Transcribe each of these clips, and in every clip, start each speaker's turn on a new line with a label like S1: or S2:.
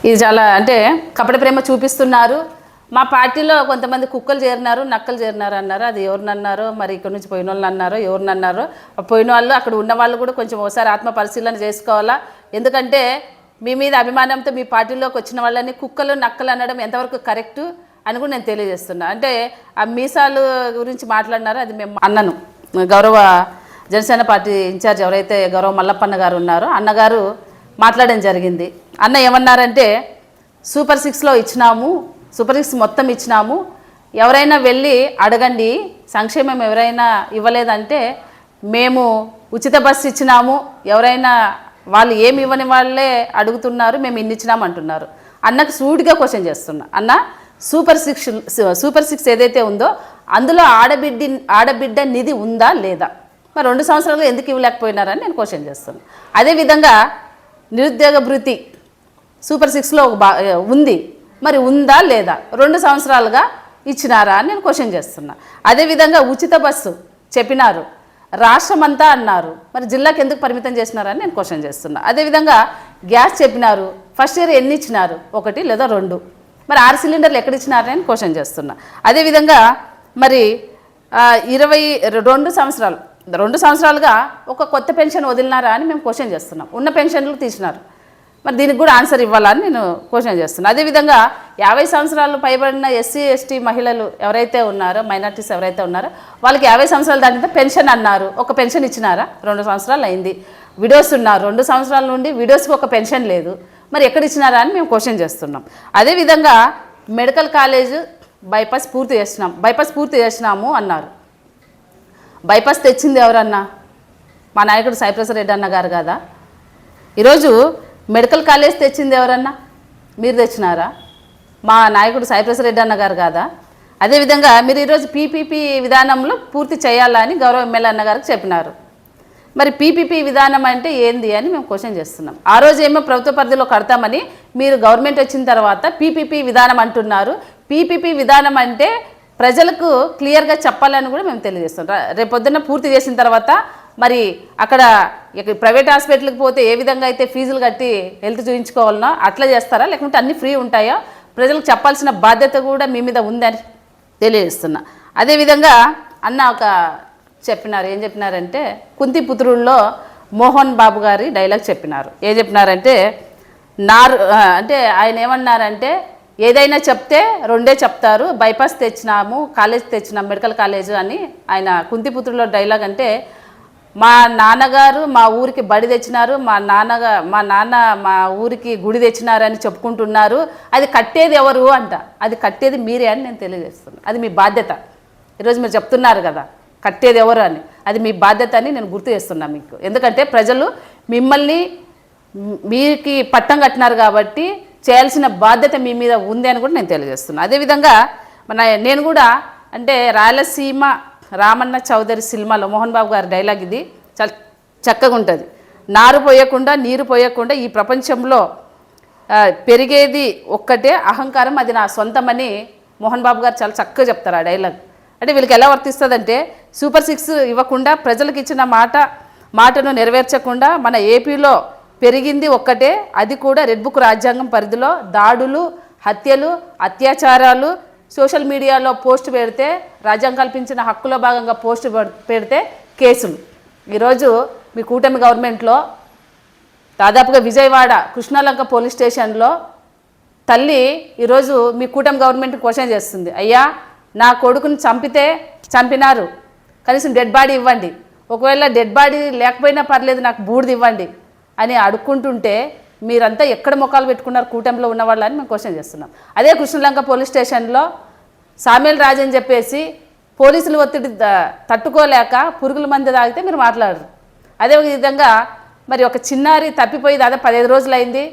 S1: ఇది చాలా అంటే కపట ప్రేమ చూపిస్తున్నారు. మా పార్టీలో కొంతమంది కుక్కలు చేరినారు, నక్కలు చేరినారు అన్నారు. అది ఎవరినన్నారో మరి, ఇక్కడ నుంచి పోయిన వాళ్ళు అన్నారో ఎవరినన్నారో. పోయిన వాళ్ళు అక్కడ ఉన్న వాళ్ళు కూడా కొంచెం ఒకసారి ఆత్మ పరిశీలన చేసుకోవాలా. ఎందుకంటే మీ మీద అభిమానంతో మీ పార్టీలోకి వచ్చిన వాళ్ళని కుక్కలు నక్కలు అనడం ఎంతవరకు కరెక్టు అని కూడా నేను తెలియజేస్తున్నా. అంటే ఆ మీసాలు గురించి మాట్లాడినారో అది మేము అన్నను గౌరవ జనసేన పార్టీ ఇన్ఛార్జ్ ఎవరైతే గౌరవ మల్లప్పన్న గారు ఉన్నారో అన్నగారు మాట్లాడడం జరిగింది. అన్న ఏమన్నారంటే సూపర్ 6లో ఇచ్చినాము, సూపర్ 6 మొత్తం ఇచ్చినాము, ఎవరైనా వెళ్ళి అడగండి, సంక్షేమం ఎవరైనా ఇవ్వలేదంటే మేము ఉచిత బస్సు ఇచ్చినాము, ఎవరైనా వాళ్ళు ఏమి ఇవ్వని వాళ్ళే అడుగుతున్నారు, మేము ఇన్ని ఇచ్చినాము అంటున్నారు. అన్నకు సూటిగా క్వశ్చన్ చేస్తున్నా. అన్న సూపర్ 6 ఏదైతే ఉందో అందులో ఆడబిడ్డ నిధి ఉందా లేదా? మరి 2 సంవత్సరాలుగా ఎందుకు ఇవ్వలేకపోయినారని నేను క్వశ్చన్ చేస్తున్నాను. అదేవిధంగా నిరుద్యోగ భృతి సూపర్ 6లో ఉంది, మరి ఉందా లేదా? 2 సంవత్సరాలుగా ఇచ్చినారా అని నేను క్వశ్చన్ చేస్తున్నా. అదేవిధంగా ఉచిత బస్సు చెప్పినారు, రాష్ట్రమంతా అన్నారు, మరి జిల్లాకి ఎందుకు పరిమితం చేసినారని నేను క్వశ్చన్ చేస్తున్నా. అదేవిధంగా గ్యాస్ చెప్పినారు, ఫస్ట్ ఇయర్ ఎన్ని ఇచ్చినారు? 1 లేదా 2, మరి 6 సిలిండర్లు ఎక్కడ ఇచ్చినారని నేను క్వశ్చన్ చేస్తున్నా. అదేవిధంగా మరి 2 సంవత్సరాలుగా ఒక కొత్త పెన్షన్ వదిలినారా అని మేము క్వశ్చన్ చేస్తున్నాం. ఉన్న పెన్షన్లు తీసినారు, మరి దీనికి కూడా ఆన్సర్ ఇవ్వాలని నేను క్వశ్చన్ చేస్తున్నాను. అదేవిధంగా 50 సంవత్సరాలు పైబడిన ఎస్సీ ఎస్టీ మహిళలు ఎవరైతే ఉన్నారో, మైనార్టీస్ ఎవరైతే ఉన్నారో వాళ్ళకి 50 సంవత్సరాలు దాటితే పెన్షన్ అన్నారు, ఒక పెన్షన్ ఇచ్చినారా? 2 సంవత్సరాలు అయింది. విడోస్ ఉన్నారు, 2 సంవత్సరాల నుండి విడోస్కి ఒక పెన్షన్ లేదు, మరి ఎక్కడ ఇచ్చినారా అని మేము క్వశ్చన్ చేస్తున్నాం. అదేవిధంగా మెడికల్ కాలేజ్ బైపాస్ పూర్తి చేసినాము అన్నారు. బైపాస్ తెచ్చింది ఎవరన్నా? మా నాయకుడు సాయిప్రసాద్ రెడ్డి అన్న గారు కదా. ఈరోజు మెడికల్ కాలేజ్ తెచ్చింది ఎవరన్నా? మీరు తెచ్చినారా? మా నాయకుడు సాయిప్రసాద్ రెడ్డి అన్న గారు కాదా? అదేవిధంగా మీరు ఈరోజు పీపీపీ విధానంలో పూర్తి చేయాలని గౌరవ ఎమ్మెల్యే అన్న గారికి చెప్పినారు. మరి పీపీపీ విధానం అంటే ఏంది అని మేము క్వశ్చన్ చేస్తున్నాం. ఆ రోజు ఏమో ప్రభుత్వ పరిధిలో కడతామని మీరు గవర్నమెంట్ వచ్చిన తర్వాత పీపీపీ విధానం అంటున్నారు. పీపీపీ విధానం అంటే ప్రజలకు క్లియర్గా చెప్పాలని కూడా మేము తెలియజేస్తున్నాం. రేపొద్దున పూర్తి చేసిన తర్వాత మరి అక్కడ ప్రైవేట్ హాస్పిటల్కి పోతే ఏ విధంగా అయితే ఫీజులు కట్టి హెల్త్ చూపించుకోవాలనో అట్లా చేస్తారా, లేకుంటే అన్నీ ఫ్రీ ఉంటాయో ప్రజలకు చెప్పాల్సిన బాధ్యత కూడా మీ మీద ఉందని తెలియజేస్తున్నా. అదేవిధంగా అన్న చెప్పినారు, ఏం చెప్పినారంటే కుంతిపుత్రుల్లో మోహన్ బాబు గారి డైలాగ్ చెప్పినారు. ఏం చెప్పినారంటే అంటే ఆయన ఏమన్నారంటే ఏదైనా చెప్తే 2 చెప్తారు, బైపాస్ తెచ్చినాము, కాలేజ్ తెచ్చినాము, మెడికల్ కాలేజ్ అని ఆయన కుంతిపుత్రుల్లో డైలాగ్. అంటే మా నాన్నగారు మా ఊరికి బడి తెచ్చినారు, మా నాన్న మా ఊరికి గుడి తెచ్చినారని చెప్పుకుంటున్నారు, అది కట్టేది ఎవరు అంట, అది కట్టేది మీరే అని నేను తెలియజేస్తున్నాను. అది మీ బాధ్యత. ఈరోజు మీరు చెప్తున్నారు కదా కట్టేది ఎవరు అని, అది మీ బాధ్యత అని నేను గుర్తు చేస్తున్నా మీకు. ఎందుకంటే ప్రజలు మిమ్మల్ని మీకు పట్టం కట్టినారు కాబట్టి చేయాల్సిన బాధ్యత మీ మీద ఉంది అని కూడా నేను తెలియజేస్తున్నాను. అదేవిధంగా నేను కూడా అంటే రాయలసీమ రామన్న చౌదరి సినిమాలో మోహన్ బాబు గారి డైలాగ్ ఇది చాలా చక్కగా ఉంటుంది. నారు పోయకుండా నీరు పోయకుండా ఈ ప్రపంచంలో పెరిగేది ఒక్కటే అహంకారం, అది నా సొంతమని మోహన్ బాబు గారు చాలా చక్కగా చెప్తారు ఆ డైలాగ్. అంటే వీళ్ళకి ఎలా వర్తిస్తుందంటే సూపర్ 6 ఇవ్వకుండా ప్రజలకు ఇచ్చిన మాటను నెరవేర్చకుండా మన ఏపీలో పెరిగింది ఒక్కటే, అది కూడా రెడ్ బుక్ రాజ్యాంగం పరిధిలో దాడులు, హత్యలు, అత్యాచారాలు, సోషల్ మీడియాలో పోస్ట్ పెడితే రాజ్యాంగం కల్పించిన హక్కులో భాగంగా పోస్ట్ పెడితే కేసులు. ఈరోజు మీ కూటమి గవర్నమెంట్లో దాదాపుగా విజయవాడ కృష్ణలంక పోలీస్ స్టేషన్లో తల్లి ఈరోజు మీ కూటమి గవర్నమెంట్ క్వశ్చన్ చేస్తుంది, అయ్యా నా కొడుకుని చంపినారు, కనీసం డెడ్ బాడీ ఇవ్వండి, ఒకవేళ డెడ్ బాడీ లేకపోయినా పర్లేదు నాకు బూడిద ఇవ్వండి అని అడుక్కుంటుంటే మీరంతా ఎక్కడ మొక్కలు పెట్టుకున్నారు కూటమిలో ఉన్న వాళ్ళని మేము క్వశ్చన్ చేస్తున్నాం. అదే కృష్ణలంక పోలీస్ స్టేషన్లో సామేల్ రాజ్ అని చెప్పేసి పోలీసులు ఒత్తిడి తట్టుకోలేక పురుగుల మంది తాగితే మీరు మాట్లాడరు. అదేవిధంగా మరి ఒక చిన్నారి తప్పిపోయి దాదాపు 15 రోజులు అయింది,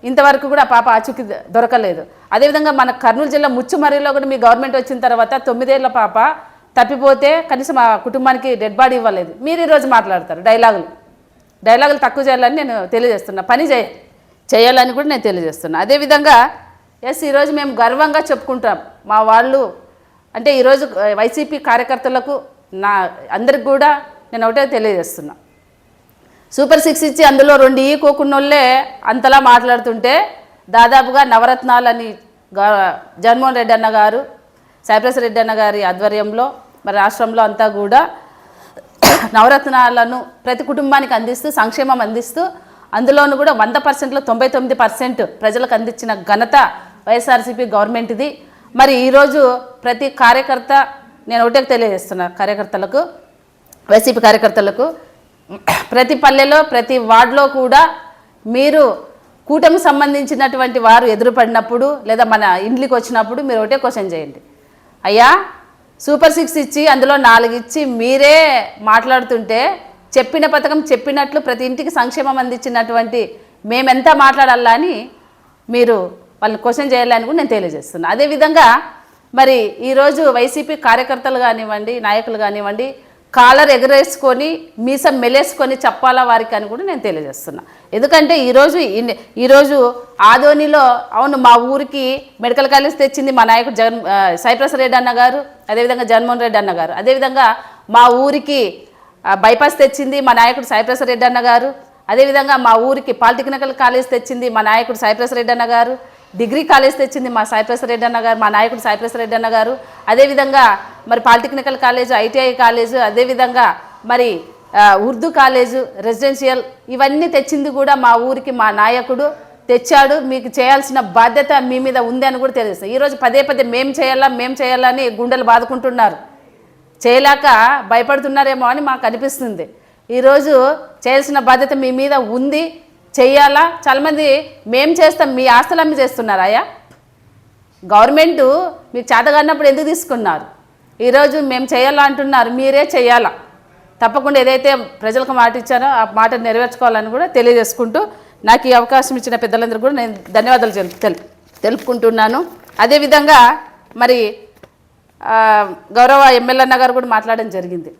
S1: ఇంతవరకు కూడా పాప ఆచూకీ దొరకలేదు. అదేవిధంగా మన కర్నూలు జిల్లా ముచ్చుమర్రిలో కూడా మీ గవర్నమెంట్ వచ్చిన తర్వాత 9 ఏళ్ల పాప తప్పిపోతే కనీసం ఆ కుటుంబానికి డెడ్ బాడీ ఇవ్వలేదు. మీరు ఈరోజు మాట్లాడతారు డైలాగులు తక్కువ చేయాలని నేను తెలియజేస్తున్నా, పని చేయాలని కూడా నేను తెలియజేస్తున్నా. అదేవిధంగా ఈరోజు మేము గర్వంగా చెప్పుకుంటాం మా వాళ్ళు అంటే ఈరోజు వైసీపీ కార్యకర్తలకు అందరికి కూడా నేను ఒకటే తెలియజేస్తున్నా, సూపర్ 6 ఇచ్చి అందులో 2 ఈకోకున్నోళ్ళే అంతలా మాట్లాడుతుంటే దాదాపుగా నవరత్నాలని జగన్మోహన్ రెడ్డి అన్న గారు, సైప్రస్ రెడ్డి అన్న గారి ఆధ్వర్యంలో మరి రాష్ట్రంలో అంతా కూడా నవరత్నాలను ప్రతి కుటుంబానికి అందిస్తూ సంక్షేమం అందిస్తూ అందులోనూ కూడా 100%లో 99% ప్రజలకు అందించిన ఘనత వైఎస్ఆర్సీపీ గవర్నమెంట్ది. మరి ఈరోజు ప్రతి కార్యకర్త నేను ఒకటే తెలియజేస్తున్నా కార్యకర్తలకు, వైసీపీ కార్యకర్తలకు, ప్రతి పల్లెలో ప్రతి వార్డులో కూడా మీరు కూటమి సంబంధించినటువంటి వారు ఎదురుపడినప్పుడు లేదా మన ఇంట్లోకి వచ్చినప్పుడు మీరు ఒకటే క్వశ్చన్ చేయండి, అయ్యా సూపర్ 6 ఇచ్చి అందులో 4 ఇచ్చి మీరే మాట్లాడుతుంటే చెప్పిన పథకం చెప్పినట్లు ప్రతి ఇంటికి సంక్షేమం అందించినటువంటి మేమెంత మాట్లాడాలా అని మీరు వాళ్ళని క్వశ్చన్ చేయాలని కూడా నేను తెలియజేస్తున్నాను. అదేవిధంగా మరి ఈరోజు వైసీపీ కార్యకర్తలు కానివ్వండి, నాయకులు కానివ్వండి, కాలర్ ఎగరేసుకొని మీసం మెలేసుకొని చెప్పాలా వారికి అని కూడా నేను తెలియజేస్తున్నా. ఎందుకంటే ఈరోజు ఆదోనిలో అవును మా ఊరికి మెడికల్ కాలేజ్ తెచ్చింది మా నాయకుడు సైప్రస్ రెడ్డి అన్న గారు, అదేవిధంగా జగన్మోహన్ రెడ్డి అన్న గారు. అదేవిధంగా మా ఊరికి బైపాస్ తెచ్చింది మా నాయకుడు సైప్రస్ రెడ్డి అన్న గారు. అదేవిధంగా మా ఊరికి పాలిటెక్నికల్ కాలేజ్ తెచ్చింది మా నాయకుడు సైప్రస్ రెడ్డి అన్న గారు. డిగ్రీ కాలేజ్ తెచ్చింది మా సైప్రస్ రెడ్డి అన్న గారు, మా నాయకుడు సైప్రస్ రెడ్డి అన్న గారు. అదేవిధంగా మరి పాలిటెక్నికల్ కాలేజ్, ఐటీఐ కాలేజు, అదేవిధంగా మరి ఉర్దూ కాలేజు, రెసిడెన్షియల్ ఇవన్నీ తెచ్చింది కూడా మా ఊరికి మా నాయకుడు తెచ్చాడు. మీకు చేయాల్సిన బాధ్యత మీ మీద ఉంది అని కూడా తెలుస్తుంది. ఈరోజు పదే మేం చేయాలా అని గుండెలు బాదుకుంటున్నారు, చేయలేక భయపడుతున్నారేమో అని మాకు అనిపిస్తుంది. ఈరోజు చేయాల్సిన బాధ్యత మీ మీద ఉంది, చెయ్యాలా. చాలామంది మేం చేస్తాం, మీ ఆస్తులు అమ్మి చేస్తున్నారాయా? గవర్నమెంట్ మీకు చేతగానప్పుడు ఎందుకు తీసుకున్నారు? ఈరోజు మేము చేయాలా అంటున్నారు, మీరే చేయాలా. తప్పకుండా ఏదైతే ప్రజలకు మాట ఇచ్చారో ఆ మాట నెరవేర్చుకోవాలని కూడా తెలియజేసుకుంటూ నాకు ఈ అవకాశం ఇచ్చిన పెద్దలందరూ కూడా నేను ధన్యవాదాలు తెలుపుకుంటున్నాను. అదేవిధంగా మరి గౌరవ ఎమ్మెల్యే అన్న గారు కూడా మాట్లాడడం జరిగింది.